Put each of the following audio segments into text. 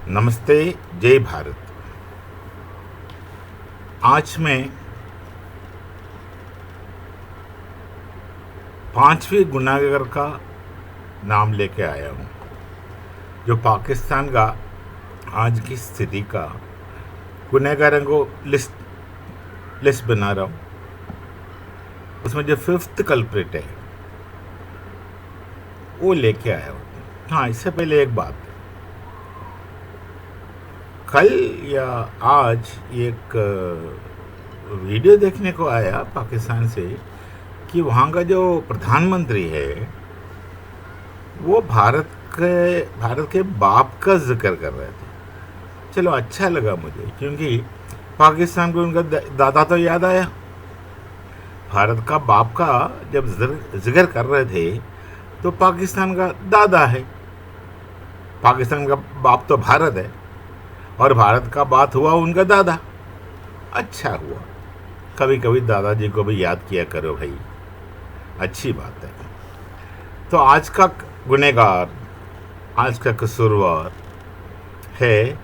नमस्ते। जय भारत। आज मैं पांचवें गुनाहगार का नाम लेके आया हूँ, जो पाकिस्तान का आज की स्थिति का गुनहगारों को लिस्ट बना रहा हूँ। उसमें जो फिफ्थ कल्प्रिट है वो लेके आया हूँ। हाँ, इससे पहले एक बात, कल या आज एक वीडियो देखने को आया पाकिस्तान से कि वहाँ का जो प्रधानमंत्री है वो भारत के बाप का जिक्र कर रहे थे। चलो, अच्छा लगा मुझे, क्योंकि पाकिस्तान को उनका दादा तो याद आया। भारत का बाप का जब जिक्र कर रहे थे तो पाकिस्तान का दादा है। पाकिस्तान का बाप तो भारत है और भारत का बात हुआ उनका दादा। अच्छा हुआ, कभी कभी दादाजी को भी याद किया करो भाई, अच्छी बात है। तो आज का गुनहगार, आज का कसूरवार है,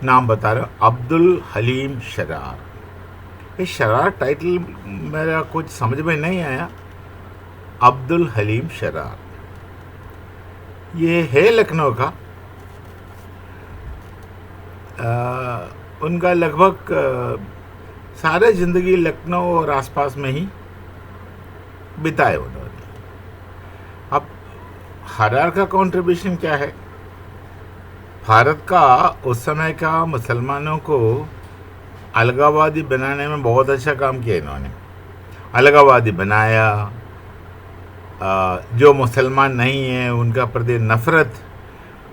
नाम बता रहा हूँ, अब्दुल हलीम शरार। ये शरार टाइटल मेरा कुछ समझ में नहीं आया। अब्दुल हलीम शरार ये है लखनऊ का। उनका लगभग सारे ज़िंदगी लखनऊ और आसपास में ही बिताए उन्होंने। अब शरार का कंट्रीब्यूशन क्या है? भारत का उस समय का मुसलमानों को अलगाववादी बनाने में बहुत अच्छा काम किया इन्होंने। अलगाववादी बनाया, जो मुसलमान नहीं है उनका प्रति नफ़रत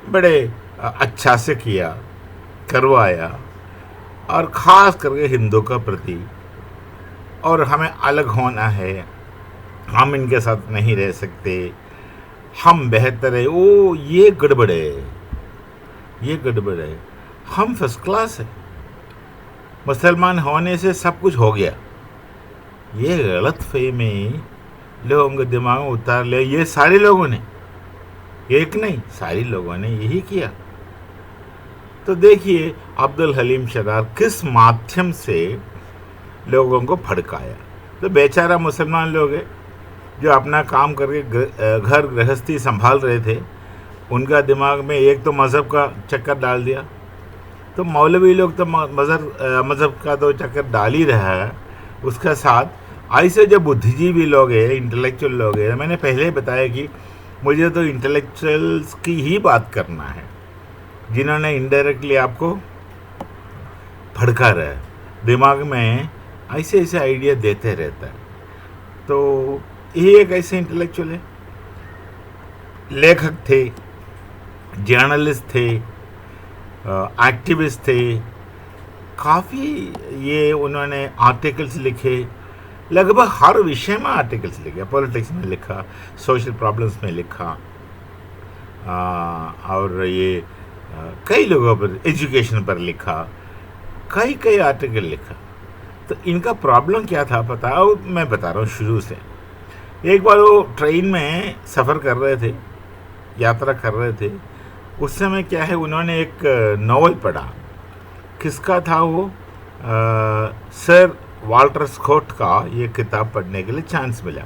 बड़े अच्छा से किया, करवाया, और ख़ास करके हिंदू का प्रति। और हमें अलग होना है, हम इनके साथ नहीं रह सकते, हम बेहतर है। ओ, ये गड़बड़ है, ये गड़बड़ है। हम फर्स्ट क्लास है, मुसलमान होने से सब कुछ हो गया। ये गलत फहमी लोगों के दिमाग में उतार ले। ये सारे लोगों ने, एक नहीं, सारे लोगों ने यही किया। तो देखिए अब्दुल हलीम शरार किस माध्यम से लोगों को भड़काया। तो बेचारा मुसलमान लोग हैं जो अपना काम करके घर गृहस्थी संभाल रहे थे, उनका दिमाग में एक तो मज़हब का चक्कर डाल दिया। तो मौलवी लोग तो मज़हब का तो चक्कर डाल ही रहा है, उसका साथ ऐसे जो बुद्धिजीवी लोग हैं, इंटेलेक्चुअल लोग हैं। मैंने पहले बताया कि मुझे तो इंटेलेक्चुअल्स की ही बात करना है, जिन्होंने इनडायरेक्टली आपको भड़का रहा है, दिमाग में ऐसे ऐसे आइडिया देते रहता है। तो ये एक ऐसे इंटेलेक्चुअल है, लेखक थे, जर्नलिस्ट थे, एक्टिविस्ट थे, काफ़ी ये उन्होंने आर्टिकल्स लिखे, लगभग हर विषय में आर्टिकल्स लिखे। पॉलिटिक्स में लिखा, सोशल प्रॉब्लम्स में लिखा, और ये कई लोगों पर, एजुकेशन पर लिखा, कई आर्टिकल लिखा। तो इनका प्रॉब्लम क्या था पता है? मैं बता रहा हूँ शुरू से। एक बार वो ट्रेन में सफ़र कर रहे थे, यात्रा कर रहे थे। उस समय क्या है, उन्होंने एक नॉवल पढ़ा। किसका था वो? सर वाल्टर स्कॉट का ये किताब पढ़ने के लिए चांस मिला।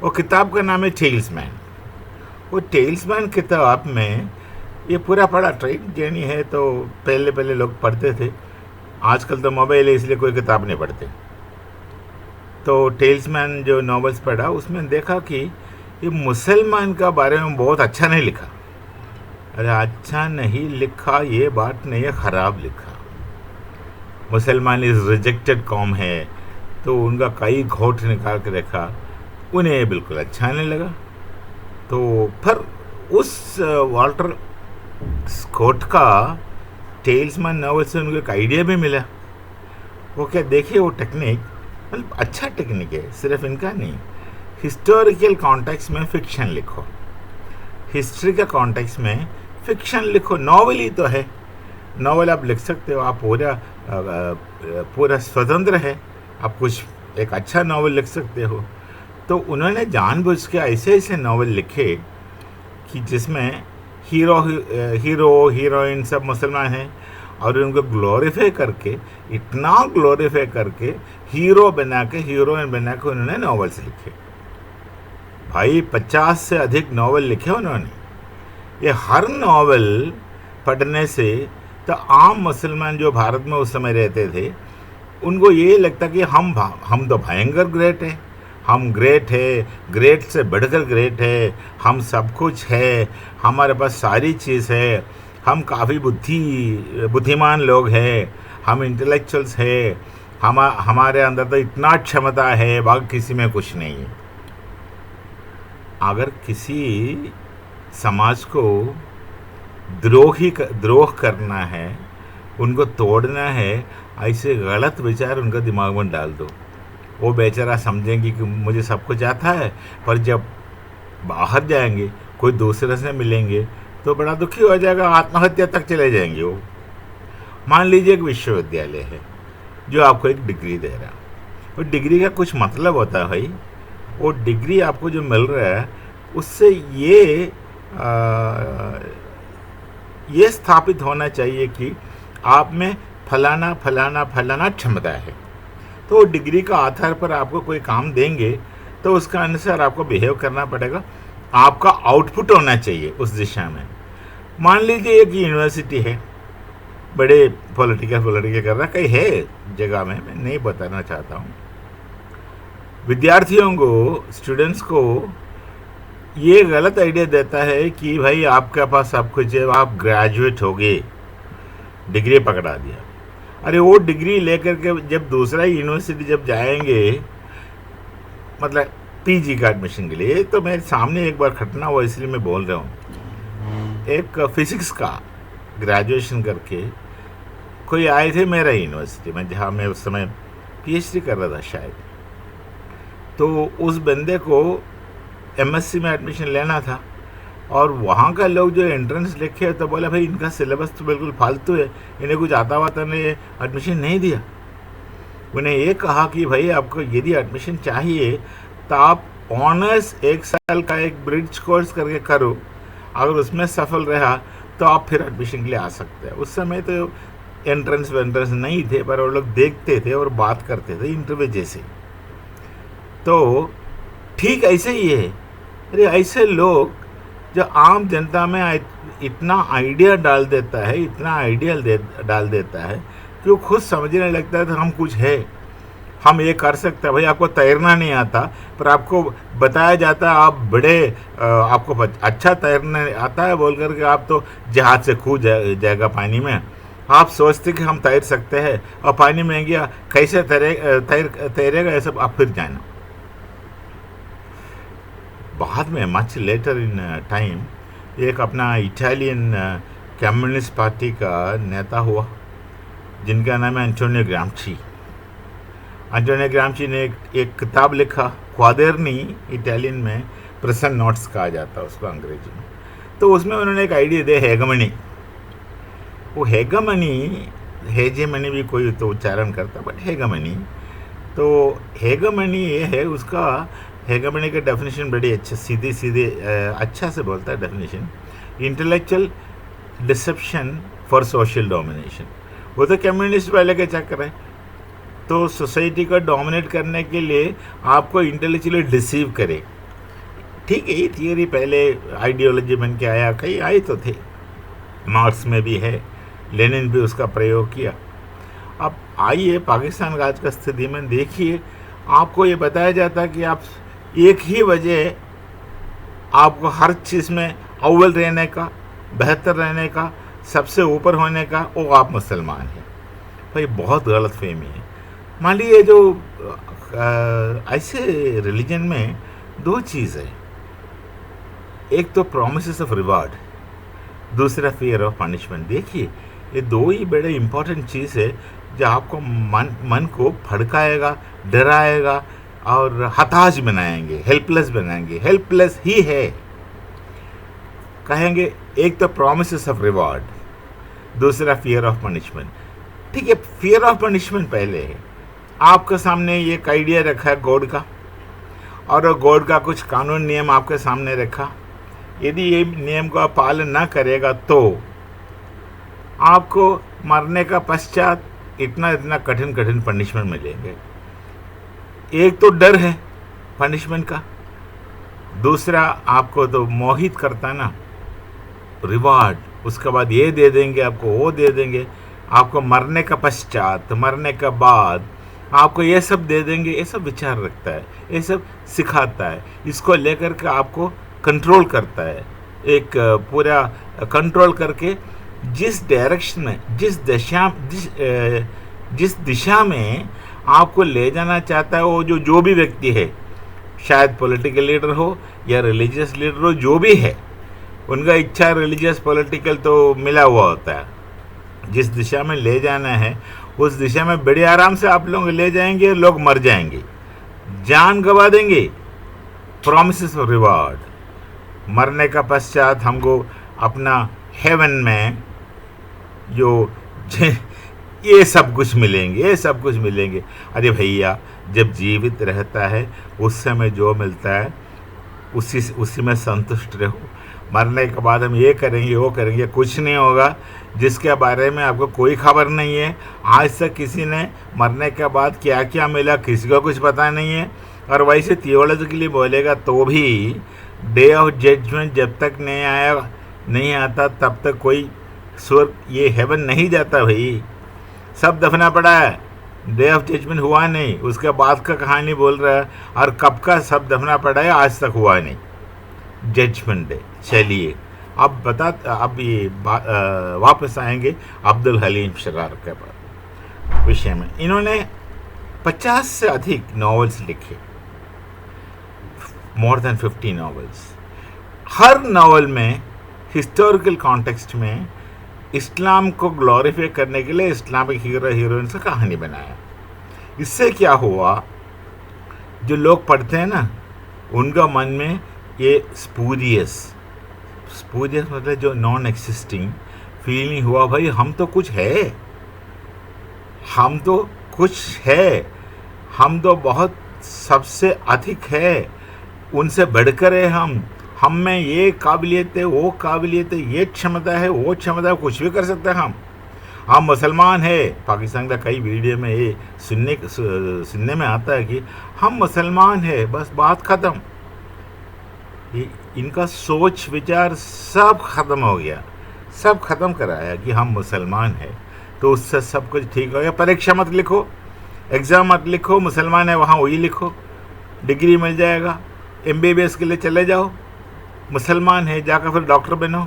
वो किताब का नाम है टेल्समैन। वो टेल्समैन किताब में ये पूरा पढ़ा। ट्रेन जर्नी है तो पहले लोग पढ़ते थे, आजकल तो मोबाइल है इसलिए कोई किताब नहीं पढ़ते। तो टेल्समैन जो नॉवेल्स पढ़ा, उसमें देखा कि ये मुसलमान का बारे में बहुत अच्छा नहीं लिखा। अरे अच्छा नहीं लिखा ये बात नहीं है, ख़राब लिखा। मुसलमान इज़ रिजेक्टेड कौम है, तो उनका कई घोट निकाल के रखा, उन्हें बिल्कुल अच्छा नहीं लगा। तो फिर उस वाल्टर स्कॉट का टेल्समैन नॉवल से उनको एक आइडिया भी मिला। वो क्या, देखिए वो टेक्निक मतलब अच्छा टेक्निक है, सिर्फ इनका नहीं। हिस्टोरिकल कॉन्टेक्स्ट में फ़िक्शन लिखो, हिस्ट्री का कॉन्टेक्स्ट में फ़िक्शन लिखो। नॉवल ही तो है, नॉवल आप लिख सकते हो, आप पूरा स्वतंत्र है, आप कुछ एक अच्छा नॉवल लिख सकते हो। तो उन्होंने जानबूझ के ऐसे ऐसे नॉवल लिखे कि जिसमें हीरो हीरोइन सब मुसलमान हैं, और उनको ग्लोरीफाई करके, इतना ग्लोरीफाई करके हीरो बना के, हीरोइन बना के उन्होंने नॉवेल्स लिखे। भाई 50 से अधिक नॉवेल लिखे उन्होंने। ये हर नॉवेल पढ़ने से तो आम मुसलमान जो भारत में उस समय रहते थे, उनको ये लगता कि हम तो भयंकर ग्रेट है, हम ग्रेट है, ग्रेट से बढ़कर ग्रेट है, हम सब कुछ है, हमारे पास सारी चीज़ है, हम काफ़ी बुद्धिमान लोग हैं, हम इंटेलेक्चुअल्स है, हमारे अंदर तो इतना क्षमता है, बाकी किसी में कुछ नहीं है। अगर किसी समाज को द्रोह करना है, उनको तोड़ना है, ऐसे गलत विचार उनका दिमाग में डाल दो। वो बेचारा समझेंगे कि मुझे सब कुछ आता है, पर जब बाहर जाएंगे, कोई दूसरे से मिलेंगे तो बड़ा दुखी हो जाएगा, आत्महत्या तक चले जाएंगे वो। मान लीजिए एक विश्वविद्यालय है जो आपको एक डिग्री दे रहा है, वो डिग्री का कुछ मतलब होता है भाई। वो डिग्री आपको जो मिल रहा है उससे ये स्थापित होना चाहिए कि आप में फलाना फलाना फलाना क्षमता है। तो डिग्री का आधार पर आपको कोई काम देंगे तो उसका अनुसार आपको बिहेव करना पड़ेगा, आपका आउटपुट होना चाहिए उस दिशा में। मान लीजिए एक यूनिवर्सिटी है, बड़े पॉलिटिकल कर रहा, कहीं है जगह में, मैं नहीं बताना चाहता हूँ। विद्यार्थियों को, स्टूडेंट्स को ये गलत आइडिया देता है कि भाई आपके पास सब कुछ है, आप ग्रेजुएट हो गए, डिग्री पकड़ा दिया। अरे वो डिग्री लेकर के जब दूसरा यूनिवर्सिटी जब जाएंगे, मतलब पीजी का एडमिशन के लिए, तो मेरे सामने एक बार घटना हुआ, इसलिए मैं बोल रहा हूँ। एक फिज़िक्स का ग्रेजुएशन करके कोई आए थे मेरा यूनिवर्सिटी में, जहाँ मैं उस समय पीएचडी कर रहा था शायद। तो उस बंदे को एमएससी में एडमिशन लेना था, और वहाँ का लोग जो एंट्रेंस लिखे तो बोला भाई इनका सिलेबस तो बिल्कुल फालतू है, इन्हें कुछ आता हुआ तो ने एडमिशन नहीं दिया। उन्हें ये कहा कि भाई आपको यदि एडमिशन चाहिए तो आप ऑनर्स 1 साल का एक ब्रिज कोर्स करके करो, अगर उसमें सफल रहा तो आप फिर एडमिशन के लिए आ सकते हैं। उस समय तो एंट्रेंस नहीं थे, पर वो लोग देखते थे और बात करते थे इंटरव्यू जैसे। तो ठीक ऐसे ही है। अरे ऐसे लोग जो आम जनता में इतना आइडिया डाल देता है, इतना आइडियल डाल देता है कि वो खुद समझने लगता है तो हम कुछ है, हम ये कर सकते हैं। भाई आपको तैरना नहीं आता, पर आपको बताया जाता है आप आपको अच्छा तैरना आता है बोल करके आप तो जहाज से कूद जाएगा पानी में। आप सोचते कि हम तैर सकते हैं, और पानी में गया कैसे तैरेगा, ये सब आप फिर जाना। बाद में मच लेटर इन टाइम एक अपना इटालियन कम्युनिस्ट पार्टी का नेता हुआ, जिनका नाम है एंटोनियो ग्राम्ची। एंटोनियो ग्राम्ची ने एक किताब लिखा, क्वादरनी, इटालियन में प्रेजेंट नोट्स कहा जाता है उसको अंग्रेजी में। तो उसमें उन्होंने एक आइडिया दिया, हेगमनी। वो हेजेमनी भी कोई तो उच्चारण करता, बट हेगमनी। तो हेगमनी ये है, उसका हेगमनी का डेफिनेशन बड़ी अच्छा सीधे अच्छा से बोलता है definition, intellectual deception for social domination. वो तो कम्युनिस्ट वाले के चक्कर है। तो सोसाइटी को डोमिनेट करने के लिए आपको इंटेलेक्चुअली डिसीव करे। ठीक है, ये थियोरी पहले आइडियोलॉजी बन के आया, कई आए तो थे, मार्क्स में भी है, लेनिन भी उसका प्रयोग किया। अब आइए पाकिस्तान का आज का स्थिति में देखिए, आपको ये बताया जाता कि आप एक ही वजह आपको हर चीज़ में अव्वल रहने का, बेहतर रहने का, सबसे ऊपर होने का, वो आप मुसलमान हैं। भाई बहुत गलत फहमी है। मान लीजिए जो ऐसे रिलीजन में दो चीज़ है, एक तो प्रॉमिसेस ऑफ रिवार्ड, दूसरा फियर ऑफ पनिशमेंट। देखिए ये दो ही बड़े इम्पोर्टेंट चीज़ है जो आपको मन को भड़काएगा, डराएगा और हताश बनाएंगे, हेल्पलेस बनाएंगे। हेल्पलेस ही है कहेंगे। एक तो प्रॉमिसेस ऑफ रिवार्ड, दूसरा फियर ऑफ पनिशमेंट। ठीक है, फियर ऑफ पनिशमेंट पहले है। आपके सामने एक आइडिया रखा है गॉड का, और गॉड का कुछ कानून नियम आपके सामने रखा यदि ये नियम का पालन ना करेगा तो आपको मरने का पश्चात इतना इतना कठिन कठिन पनिशमेंट मिलेंगे। एक तो डर है पनिशमेंट का, दूसरा आपको तो मोहित करता है ना रिवार्ड, उसके बाद ये दे देंगे आपको, वो दे देंगे आपको, मरने का पश्चात, मरने के बाद आपको ये सब दे देंगे, ये सब विचार रखता है, ये सब सिखाता है, इसको लेकर के आपको कंट्रोल करता है, एक पूरा कंट्रोल करके जिस डायरेक्शन में, जिस दिशा में आपको ले जाना चाहता है वो जो भी व्यक्ति है, शायद पॉलिटिकल लीडर हो या रिलीजियस लीडर हो, जो भी है उनका इच्छा रिलीजियस पॉलिटिकल तो मिला हुआ होता है। जिस दिशा में ले जाना है उस दिशा में बड़े आराम से आप लोग ले जाएंगे, लोग मर जाएंगे, जान गंवा देंगे, प्रॉमिसेस ऑफ रिवार्ड। मरने का पश्चात हमको अपना हेवन में जो ये सब कुछ मिलेंगे, ये सब कुछ मिलेंगे। अरे भैया, जब जीवित रहता है उस समय जो मिलता है उसी में संतुष्ट रहो। मरने के बाद हम ये करेंगे वो करेंगे, कुछ नहीं होगा, जिसके बारे में आपको कोई खबर नहीं है। आज तक किसी ने मरने के बाद क्या क्या मिला किसी को कुछ पता नहीं है। और वैसे थियोलॉजिकली बोलेगा तो भी डे ऑफ जजमेंट जब तक नहीं आता तब तक कोई स्वर्ग, ये हेवन नहीं जाता भाई, सब दफना पड़ा है। डे ऑफ जजमेंट हुआ नहीं, उसके बाद का कहानी बोल रहा है, और कब का सब दफना पड़ा है, आज तक हुआ नहीं जजमेंट डे। चलिए अब ये वापस आएंगे अब्दुल हलीम शरार के विषय में। इन्होंने 50 से अधिक नॉवेल्स लिखे, मोर देन 50 नॉवेल्स। हर नॉवेल में हिस्टोरिकल कॉन्टेक्स्ट में इस्लाम को ग्लोरीफाई करने के लिए इस्लामिक हीरो हीरोइन से कहानी बनाया। इससे क्या हुआ, जो लोग पढ़ते हैं ना उनका मन में ये स्पूरियस मतलब जो नॉन एक्सिस्टिंग फीलिंग हुआ, भाई हम तो कुछ है, हम तो कुछ है, हम तो बहुत सबसे अधिक है, उनसे बढ़कर है हम में ये काबिलियत है, वो काबिलियत है, ये क्षमता है, वो क्षमता है, कुछ भी कर सकते हैं हम मुसलमान है। पाकिस्तान का कई वीडियो में ये सुनने में आता है कि हम मुसलमान है, बस बात ख़त्म। इनका सोच विचार सब ख़त्म हो गया, सब ख़त्म कराया कि हम मुसलमान है तो उससे सब कुछ ठीक हो गया। परीक्षा मत लिखो, एग्ज़ाम मत लिखो, मुसलमान है वहाँ वही लिखो, डिग्री मिल जाएगा, MBBS के लिए चले जाओ, मुसलमान है, जाकर फिर डॉक्टर बनो,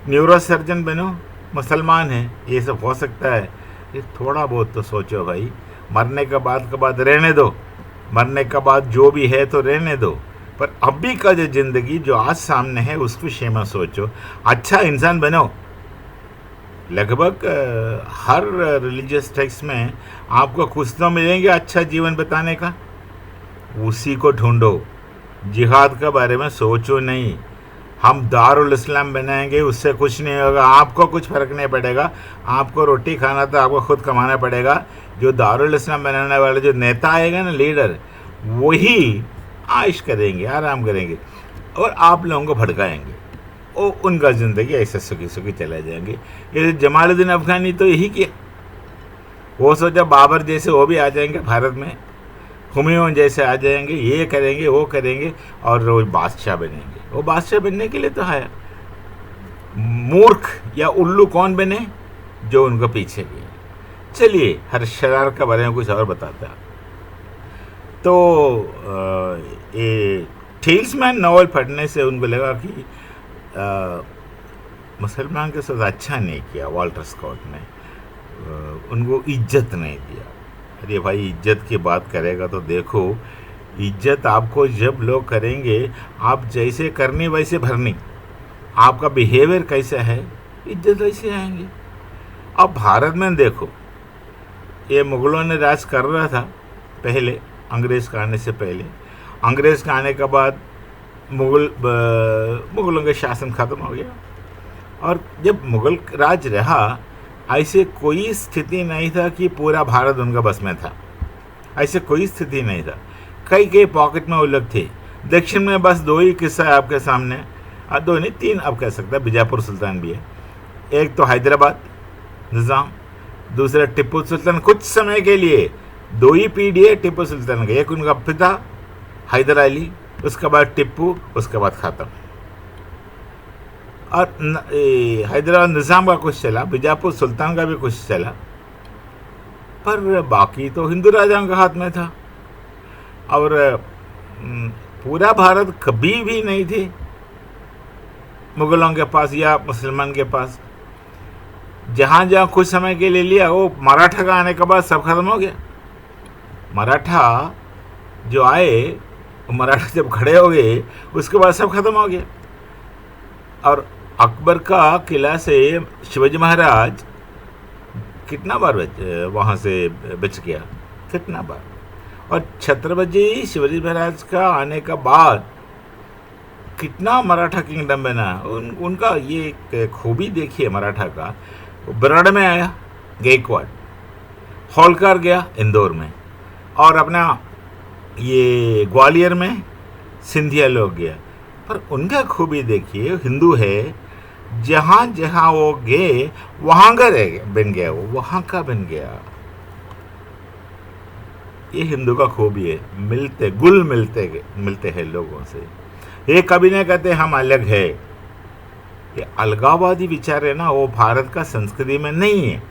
न्यूरो सर्जन बनो, मुसलमान है, ये सब हो सकता है। ये थोड़ा बहुत तो सोचो भाई, मरने के बाद रहने दो, मरने के बाद जो भी है तो रहने दो, पर अभी का जो ज़िंदगी जो आज सामने है उसके विषय में सोचो, अच्छा इंसान बनो। लगभग हर रिलीजियस टेक्स्ट में आपको कुछ तो मिलेंगे अच्छा जीवन बताने का, उसी को ढूंढो। जिहाद के बारे में सोचो नहीं, हम दारुल इस्लाम बनाएंगे उससे कुछ नहीं होगा, आपको कुछ फ़र्क नहीं पड़ेगा, आपको रोटी खाना तो आपको खुद कमाना पड़ेगा। जो दारुल इस्लाम बनाने वाले जो नेता आएगा ना, लीडर, वही आइश करेंगे, आराम करेंगे और आप लोगों को भड़काएंगे, और उनका ज़िंदगी ऐसे सुखी सुखी चले जाएंगे। ये जमालुद्दीन अफ़गानी तो यही किया, वो सोचा बाबर जैसे वो भी आ जाएंगे भारत में, हुमायूं जैसे आ जाएंगे, ये करेंगे वो करेंगे और वो बादशाह बनेंगे। वो बादशाह बनने के लिए तो है, मूर्ख या उल्लू कौन बने, जो उनका पीछे गए। चलिए हर शरार के बारे में कुछ और बताता है। तो ये टेल्समैन नॉवल पढ़ने से उनको लगा कि मुसलमान के साथ अच्छा नहीं किया वाल्टर स्कॉट ने, उनको इज्जत नहीं दिया। अरे भाई, इज्जत की बात करेगा तो देखो, इज्जत आपको जब लोग करेंगे, आप जैसे करनी वैसे भरनी, आपका बिहेवियर कैसा है, इज्जत वैसे आएंगी। अब भारत में देखो, ये मुग़लों ने राज कर रहा था पहले, अंग्रेज़ का आने से पहले। अंग्रेज़ का आने के बाद मुग़लों का शासन ख़त्म हो गया, और जब मुग़ल राज रहा, ऐसे कोई स्थिति नहीं था कि पूरा भारत उनका बस में था, ऐसे कोई स्थिति नहीं था। कई पॉकेट में वो लोग थे। दक्षिण में बस 2 ही किस्सा है आपके सामने, दो नहीं, तीन अब कह सकता है, बीजापुर सुल्तान भी है। एक तो हैदराबाद निज़ाम, दूसरा टिप्पू सुल्तान, कुछ समय के लिए दो ही पीढ़ी है टिप्पू सुल्तान का, एक उनका पिता हैदर अली, उसके बाद टिप्पू, उसके बाद ख़त्म। और हैदराबाद निज़ाम का कुछ चला, बीजापुर सुल्तान का भी कुछ चला, पर बाकी तो हिंदू राजाओं के हाथ में था। और पूरा भारत कभी भी नहीं थे मुगलों के पास या मुसलमान के पास। जहाँ जहाँ कुछ समय के लिए लिया, वो मराठा का आने के बाद सब खत्म हो गया। मराठा जो आए, मराठा जब खड़े हो गए, उसके बाद सब खत्म हो गया। और अकबर का किला से शिवाजी महाराज कितना बार वहाँ से बच गया, कितना बार। और छत्रपति शिवाजी महाराज का आने का बाद कितना मराठा किंगडम बना। उनका ये एक खूबी देखिए मराठा का, बराड़ में आया गायकवाड़, होलकर गया इंदौर में, और अपना ये ग्वालियर में सिंधिया लोग गया। पर उनका खूबी देखिए, हिंदू है, जहाँ जहाँ वो गए वहाँ का बन गया, वो वहाँ का बन गया। ये हिंदू का खूबी है, मिलते गुल मिलते हैं लोगों से। ये कभी नहीं कहते हम अलग है। ये अलगाववादी विचार है ना, वो भारत का संस्कृति में नहीं है।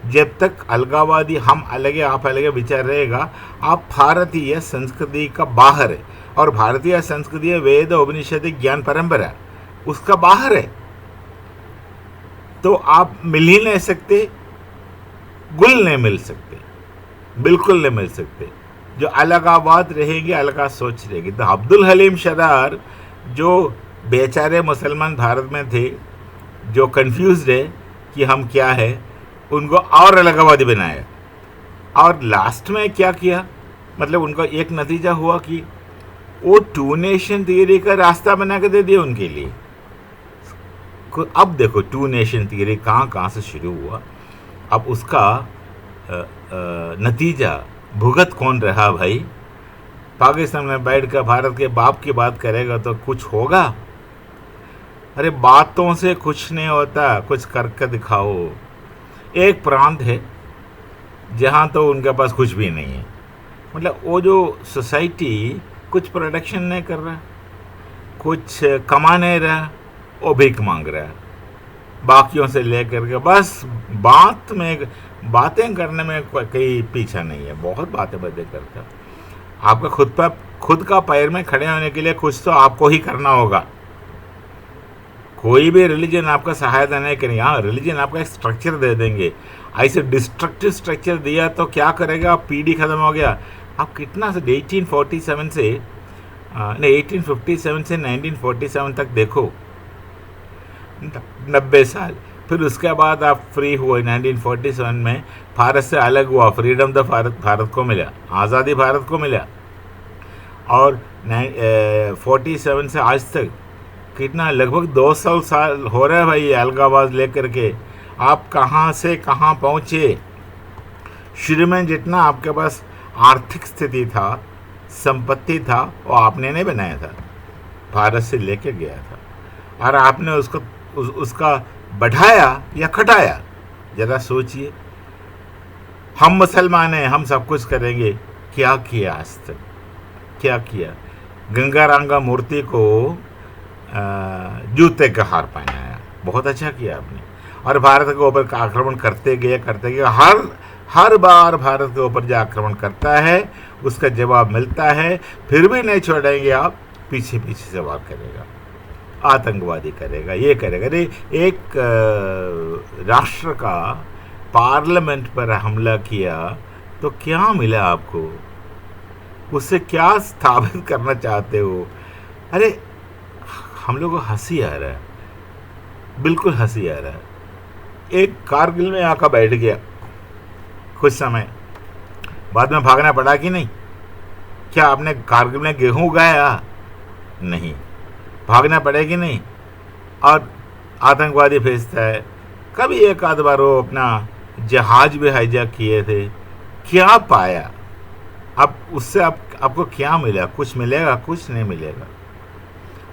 जब तक अलगाववादी हम अलग है आप अलग है विचार रहेगा, आप भारतीय संस्कृति का बाहर है। और भारतीय संस्कृति वेद उपनिषद ज्ञान परंपरा उसका बाहर है, तो आप मिल ही नहीं सकते, गुल नहीं मिल सकते, बिल्कुल नहीं मिल सकते। जो अलगाववाद रहेंगे, अलगा सोच रहेगी। तो अब्दुल हलीम सरदार जो बेचारे मुसलमान भारत में थे, जो कंफ्यूज्ड है कि हम क्या है, उनको और अलगाववादी बनाया। और लास्ट में क्या किया, मतलब उनका एक नतीजा हुआ कि वो टू नेशन थियरी का रास्ता बना के दे दिया उनके लिए। अब देखो टू नेशन थियरी कहाँ से शुरू हुआ, अब उसका नतीजा भुगत कौन रहा भाई। पाकिस्तान में बैठ कर भारत के बाप की बात करेगा तो कुछ होगा? अरे बातों से कुछ नहीं होता, कुछ करके दिखाओ। एक प्रांत है जहाँ तो उनके पास कुछ भी नहीं है, मतलब वो जो सोसाइटी कुछ प्रोडक्शन नहीं कर रहा, कुछ कमा नहीं रहा, वो भीख मांग रहा है बाकियों से लेकर के। बस बातें करने में कहीं पीछा नहीं है, बहुत बातें करता। आपका खुद का पैर में खड़े होने के लिए कुछ तो आपको ही करना होगा। कोई भी रिलीजन आपका सहायता नहीं करेंगे। हाँ, रिलीजन आपका एक स्ट्रक्चर दे देंगे, ऐसे डिस्ट्रक्टिव स्ट्रक्चर दिया तो क्या करेगा, पीढ़ी खत्म हो गया। आप कितना से 1847 से 1857 से 1947 तक देखो, 90 साल। फिर उसके बाद आप फ्री हुए 1947 में, भारत से अलग हुआ, फ्रीडम तो भारत को मिला, आज़ादी भारत को मिला। और 47 से आज तक कितना, लगभग 200 साल हो रहा है भाई ये अलगाववाद लेकर के। आप कहाँ से कहाँ पहुँचे। शुरू में जितना आपके पास आर्थिक स्थिति था, संपत्ति था, वो आपने नहीं बनाया था, भारत से लेके गया था। और आपने उसका बढ़ाया या घटाया, ज़रा सोचिए। हम मुसलमान हैं, हम सब कुछ करेंगे, क्या किया आज तक, क्या किया। गंगा रांगा मूर्ति को जूते का हार पहनाया, बहुत अच्छा किया आपने। और भारत के ऊपर आक्रमण करते गए हर बार भारत के ऊपर जो आक्रमण करता है उसका जवाब मिलता है, फिर भी नहीं छोड़ेंगे आप, पीछे से वार करेगा, आतंकवादी करेगा, ये करेगा। अरे एक राष्ट्र का पार्लियामेंट पर हमला किया तो क्या मिला आपको, उससे क्या स्थापित करना चाहते हो? अरे हम लोग को हंसी आ रहा है, बिल्कुल हंसी आ रहा है। एक कारगिल में आकर बैठ गया कुछ समय, बाद में भागना पड़ा कि नहीं? क्या आपने कारगिल में गेहूं उगाया? नहीं, भागना पड़ेगी नहीं। और आतंकवादी भेजता है। कभी एक आध बार वो अपना जहाज भी हाईजैक किए थे, क्या पाया? अब उससे आपको क्या मिला? कुछ मिलेगा? कुछ नहीं मिलेगा।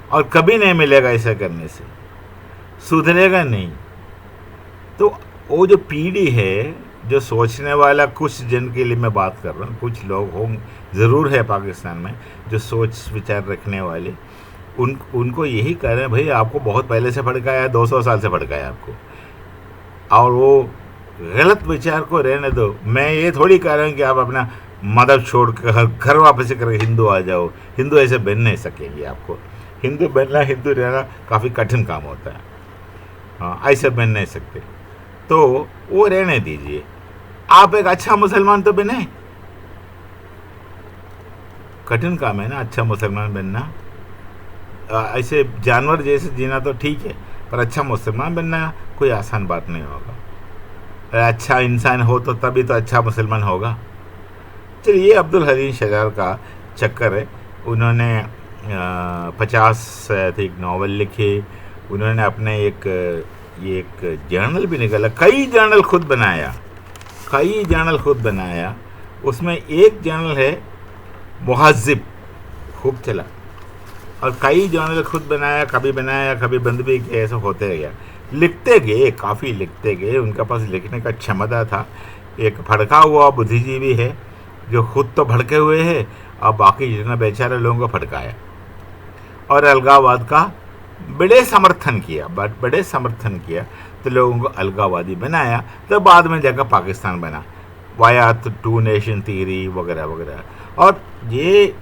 और कभी नहीं मिलेगा ऐसा करने से, सुधरेगा नहीं। तो वो जो पीढ़ी है, जो सोचने वाला, कुछ जन के लिए मैं बात कर रहा हूँ, कुछ लोग होंगे ज़रूर है पाकिस्तान में जो सोच विचार रखने वाले, उनको यही कह रहे हैं भाई आपको बहुत पहले से भड़काया, 200 साल से भड़काया आपको, और वो गलत विचार को रहने दो। मैं ये थोड़ी कह रहा हूँ कि आप अपना मदद छोड़ कर घर वापस करके हिंदू आ जाओ। हिंदू ऐसे बन नहीं सकेंगे। आपको हिंदू बनना, हिंदू रहना काफ़ी कठिन काम होता है। हाँ, ऐसे बन नहीं सकते, तो वो रहने दीजिए। आप एक अच्छा मुसलमान तो बने, कठिन काम है ना अच्छा मुसलमान बनना। ऐसे जानवर जैसे जीना तो ठीक है, पर अच्छा मुसलमान बनना कोई आसान बात नहीं होगा। अच्छा इंसान हो तो तभी तो अच्छा मुसलमान होगा। चलिए, ये अब्दुल हलीम शरार का चक्कर है। उन्होंने 50 से अधिक नावल लिखे। उन्होंने अपने एक जर्नल भी निकाला, कई जर्नल खुद बनाया। उसमें एक जर्नल है मुहज़्ज़िब, खूब चला, और कई जर्नल खुद बनाया, कभी बंद भी किया। ऐसा होते गया, लिखते गए, काफ़ी लिखते गए। उनके पास लिखने का क्षमता था। एक भड़का हुआ बुद्धिजीवी है जो खुद तो भड़के हुए हैं और बाकी जितना बेचारे लोगों को भड़काया, और अलगाववाद का बड़े समर्थन किया, तो लोगों को अलगाववादी बनाया। तो बाद में जाकर पाकिस्तान बना, वाया 2 नेशन थ्योरी वगैरह वगैरह। और ये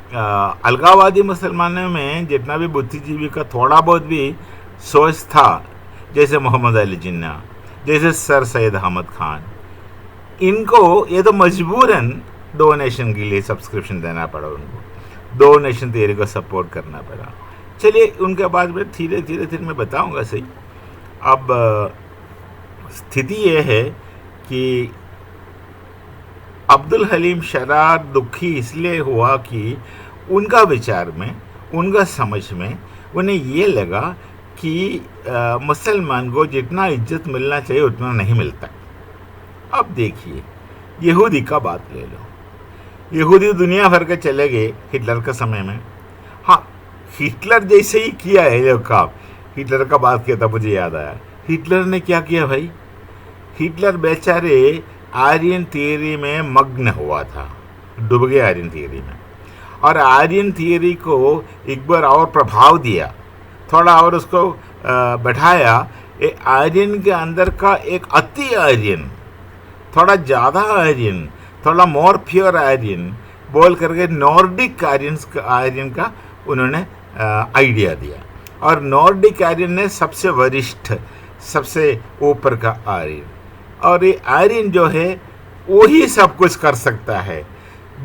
अलगाववादी मुसलमानों में जितना भी बुद्धिजीवी का थोड़ा बहुत भी सोच था, जैसे मोहम्मद अली जिन्ना, जैसे सर सैयद अहमद खान, इनको ये तो मजबूरन 2 नेशन के लिए सब्सक्रिप्शन देना पड़ा, उनको 2 नेशन थियरी को सपोर्ट करना पड़ा। चलिए, उनके बाद में धीरे धीरे मैं बताऊंगा सही। अब स्थिति ये है कि अब्दुल हलीम शरार दुखी इसलिए हुआ कि उनका विचार में, उनका समझ में उन्हें ये लगा कि मुसलमान को जितना इज्जत मिलना चाहिए उतना नहीं मिलता। अब देखिए, यहूदी का बात ले लो। यहूदी दुनिया भर के चले गए हिटलर के समय में। हाँ, हिटलर जैसे ही किया है ये काम। हिटलर का बात किया था, मुझे याद आया। हिटलर ने क्या किया भाई? हिटलर बेचारे आर्यन थियरी में मग्न हुआ था, डूब गया आर्यन थियरी में। और आर्यन थियरी को एक बार और प्रभाव दिया, थोड़ा और उसको बैठाया। आर्यन के अंदर का एक अति आर्यन, थोड़ा ज़्यादा आर्यन, थोड़ा मोर प्योर आर्यन बोल करके नॉर्डिक आर्यन का उन्होंने आइडिया दिया। और नॉर्डिक आर्यन ने सबसे वरिष्ठ, सबसे ऊपर का आर्यन, और ये आर्यन जो है वही सब कुछ कर सकता है।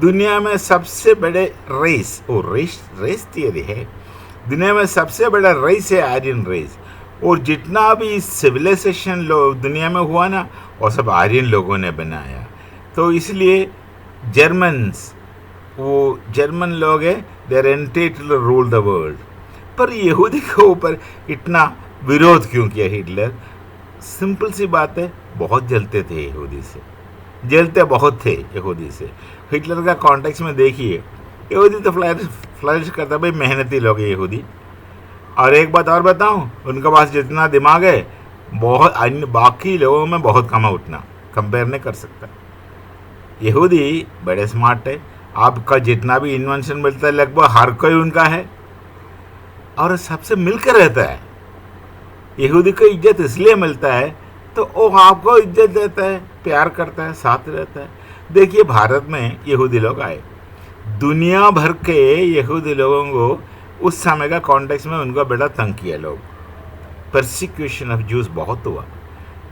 दुनिया में सबसे बड़े रेस, वो रेस थियरी है। दुनिया में सबसे बड़ा रेस है आर्यन रेस। और जितना भी सिविलाइजेशन दुनिया में हुआ ना, वो सब आर्यन लोगों ने बनाया। तो इसलिए वो जर्मन लोग हैं, they are entitled to rule the world. पर यहूदी के ऊपर इतना विरोध क्यों किया हिटलर? सिंपल सी बात है, बहुत जलते थे यहूदी से, जलते बहुत थे यहूदी से। हिटलर का कॉन्टेक्स्ट में देखिए, यहूदी तो फ्लरिश करता, भाई मेहनती लोग हैं यहूदी। और एक बात और बताऊं, उनके पास जितना दिमाग है बहुत अन्य बाकी लोगों में बहुत कम है, उतना कंपेयर नहीं कर सकता। यहूदी बड़े स्मार्ट है। आपका जितना भी इन्वेंशन मिलता है लगभग हर कोई उनका है, और सबसे मिलकर रहता है। यहूदी को इज्जत इसलिए मिलता है तो वो आपको इज्जत देता है, प्यार करता है, साथ रहता है। देखिए, भारत में यहूदी लोग आए, दुनिया भर के यहूदी लोगों को उस समय का कॉन्टेक्स्ट में उनको बड़ा तंग किया लोग। परसिक्यूशन ऑफ जूस बहुत हुआ।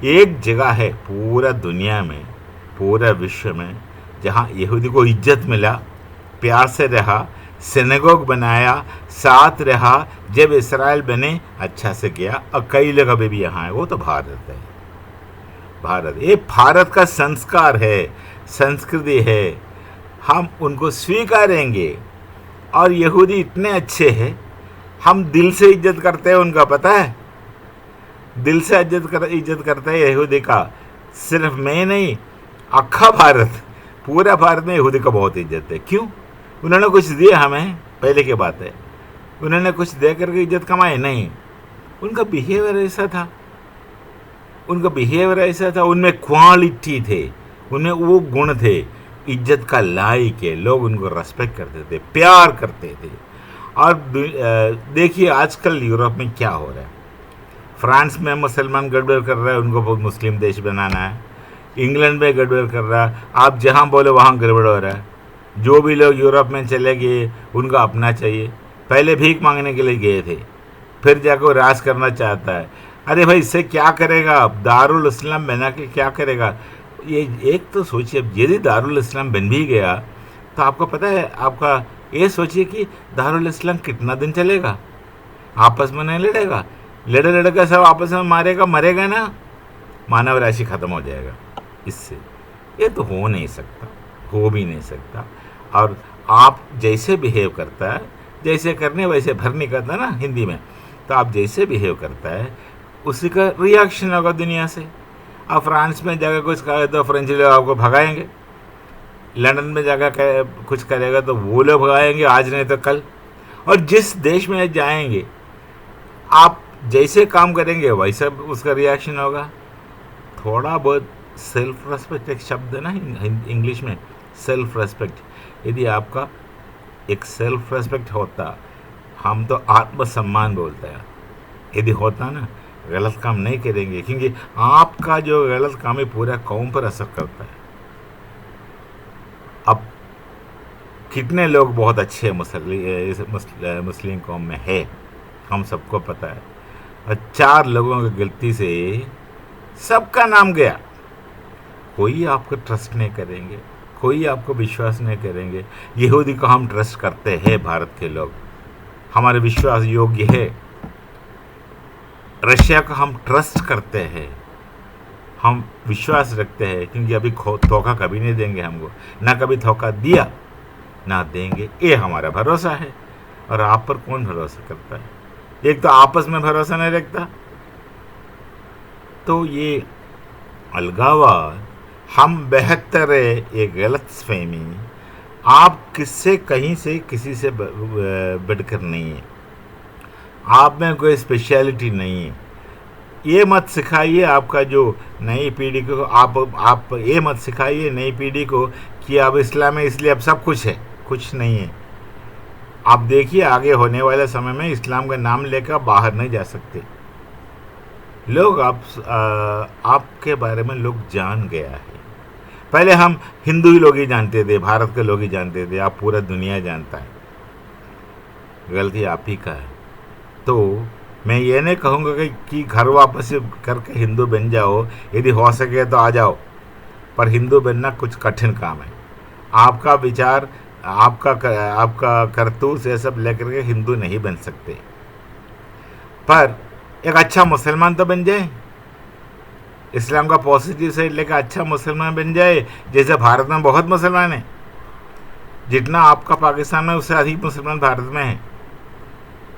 एक जगह है पूरा दुनिया में, पूरा विश्व में, जहाँ यहूदी को इज्जत मिला, प्यार से रहा, सिनेगोग बनाया, साथ रहा। जब इसराइल बने अच्छा से किया, और कई लोग अभी भी यहाँ है, वो तो भारत है। भारत, ये भारत का संस्कार है, संस्कृति है, हम उनको स्वीकारेंगे। और यहूदी इतने अच्छे हैं, हम दिल से इज्जत करते हैं उनका, पता है, दिल से इज्जत करते हैं यहूदी का। सिर्फ मैं नहीं, अक्खा भारत, पूरा भारत में यहूदी का बहुत इज्जत है। क्यों? उन्होंने कुछ दिया हमें, पहले की बात है। उन्होंने कुछ दे करके इज्जत कमाई नहीं, उनका बिहेवियर ऐसा था, उनमें क्वालिटी थे, उनमें वो गुण थे, इज्जत का लायक है, लोग उनको रेस्पेक्ट करते थे, प्यार करते थे। और देखिए आजकल यूरोप में क्या हो रहा है, फ्रांस में मुसलमान गड़बड़ कर रहा है, उनको बहुत मुस्लिम देश बनाना है, इंग्लैंड में गड़बड़ कर रहा है, आप जहाँ बोले वहाँ गड़बड़ हो रहा है। जो भी लोग यूरोप में चले गए उनको अपना चाहिए, पहले भीख मांगने के लिए गए थे, फिर जाकर वो राज करना चाहता है। अरे भाई इससे क्या करेगा, अब दारुल इस्लाम बना के क्या करेगा? ये एक तो सोचिए, यदि दारुल इस्लाम बन भी गया तो आपको पता है, आपका ये सोचिए कि दारुल इस्लाम कितना दिन चलेगा, आपस में नहीं लड़ेगा, लड़ेगा सब आपस में मारेगा, मरेगा ना, मानव राशि खत्म हो जाएगा इससे। ये तो हो नहीं सकता, हो भी नहीं सकता। और आप जैसे बिहेव करता है, जैसे करने वैसे भरने करता है ना हिंदी में, तो आप जैसे बिहेव करता है उसी का रिएक्शन होगा दुनिया से। आप फ्रांस में जाकर कुछ कहे तो फ्रेंच लोग आपको भगाएंगे, लंदन में जाकर कुछ करेगा तो वो लोग भगाएंगे, आज नहीं तो कल। और जिस देश में जाएंगे आप जैसे काम करेंगे वैसा उसका रिएक्शन होगा। थोड़ा बहुत सेल्फ रेस्पेक्ट, एक शब्द है ना इंग्लिश में, सेल्फ रेस्पेक्ट, यदि आपका एक सेल्फ रेस्पेक्ट होता, हम तो आत्मसम्मान बोलते हैं, यदि होता ना, गलत काम नहीं करेंगे, क्योंकि आपका जो गलत काम है पूरा कौम पर असर करता है। अब कितने लोग बहुत अच्छे मुस्लिम कौम में है, हम सबको पता है, और 4 लोगों की गलती से सबका नाम गया। कोई आपको ट्रस्ट नहीं करेंगे, कोई आपको विश्वास नहीं करेंगे। यहूदी को हम ट्रस्ट करते हैं, भारत के लोग हमारे विश्वास योग्य है। रशिया को हम ट्रस्ट करते हैं, हम विश्वास रखते हैं, क्योंकि अभी धोखा कभी नहीं देंगे हमको, ना कभी धोखा दिया ना देंगे, ये हमारा भरोसा है। और आप पर कौन भरोसा करता है? एक तो आपस में भरोसा नहीं रखता, तो ये अलगाववाद, हम बेहतर है, ये गलत फहमी, आप किससे कहीं से किसी से बढ़कर नहीं है, आप में कोई स्पेशलिटी नहीं है। ये मत सिखाइए आपका जो नई पीढ़ी को, आप ये मत सिखाइए नई पीढ़ी को कि अब इस्लाम है इसलिए अब सब कुछ है, कुछ नहीं है। आप देखिए आगे होने वाले समय में इस्लाम का नाम लेकर बाहर नहीं जा सकते लोग। आपके बारे में लोग जान गया है। पहले हम हिंदू ही लोग ही जानते थे, भारत के लोग ही जानते थे, आप पूरा दुनिया जानता है। गलती आप ही का है। तो मैं ये नहीं कहूँगा कि घर वापस करके हिंदू बन जाओ, यदि हो सके तो आ जाओ, पर हिंदू बनना कुछ कठिन काम है। आपका विचार, आपका करतूत ये सब लेकर के हिंदू नहीं बन सकते, पर एक अच्छा मुसलमान तो बन जाए, इस्लाम का पॉजिटिव साइड लेकर अच्छा मुसलमान बन जाए। जैसे भारत में बहुत मुसलमान हैं, जितना आपका पाकिस्तान में उससे अधिक मुसलमान भारत में है।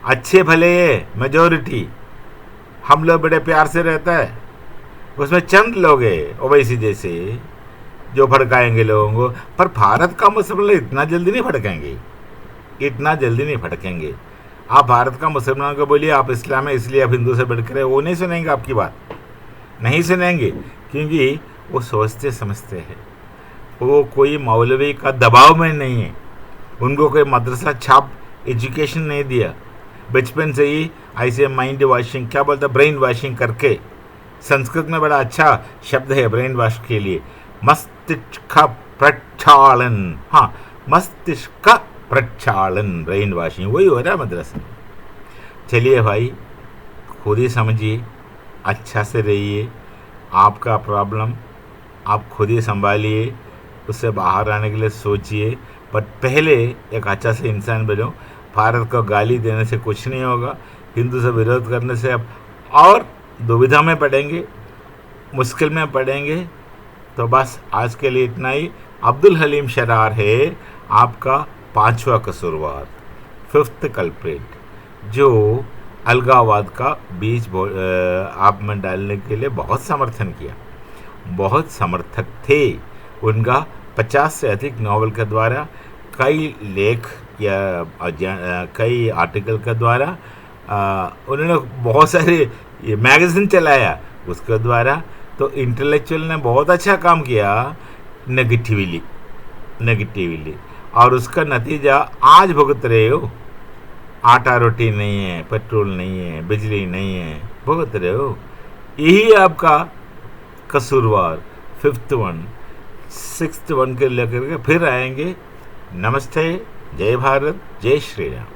अच्छे भले ये मेजॉरिटी, हम लोग बड़े प्यार से रहता है, उसमें चंद लोग हैं ओवैसी जैसे जो भड़काएंगे लोगों को, पर भारत का मुसलमान इतना जल्दी नहीं भड़केंगे, इतना जल्दी नहीं भड़केंगे। आप भारत का मुसलमान को बोलिए आप इस्लाम है इसलिए आप हिंदू से बढ़कर, वो नहीं सुनेंगे, आपकी बात नहीं सुनेंगे, क्योंकि वो सोचते समझते हैं, वो कोई मौलवी का दबाव में नहीं है, उनको कोई मदरसा छाप एजुकेशन नहीं दिया, बचपन से ही ऐसे माइंड वॉशिंग, क्या बोलते, ब्रेन वॉशिंग करके। संस्कृत में बड़ा अच्छा शब्द है ब्रेन वॉश के लिए, मस्तिष्क प्रक्षालन। हाँ, मस्तिष्क प्रक्षालन, ब्रेन वॉशिंग, वही हो रहा है मदरसे में। चलिए भाई, खुद ही समझिए, अच्छा से रहिए, आपका प्रॉब्लम आप खुद ही संभालिए, उससे बाहर आने के लिए सोचिए, पर पहले एक अच्छा से इंसान बनो। भारत को गाली देने से कुछ नहीं होगा, हिंदू से विरोध करने से आप और दुविधा में पड़ेंगे, मुश्किल में पड़ेंगे। तो बस आज के लिए इतना ही। अब्दुल हलीम शरार है आपका 5वां कसूरवार, 5th कल्प्रिट, जो अलगाववाद का बीज आप में डालने के लिए बहुत समर्थन किया, बहुत समर्थक थे। उनका 50 से अधिक नॉवल के द्वारा कई लेख या कई आर्टिकल के द्वारा उन्होंने बहुत सारे ये मैगज़ीन चलाया उसके द्वारा। तो इंटेलेक्चुअल ने बहुत अच्छा काम किया नेगेटिवली, और उसका नतीजा आज भुगत रहे हो। आटा रोटी नहीं है, पेट्रोल नहीं है, बिजली नहीं है, भुगत रहे हो। यही आपका कसूरवार। 5th वन 6th वन के लेकर के फिर आएंगे। नमस्ते, जय भारत, जय श्री राम।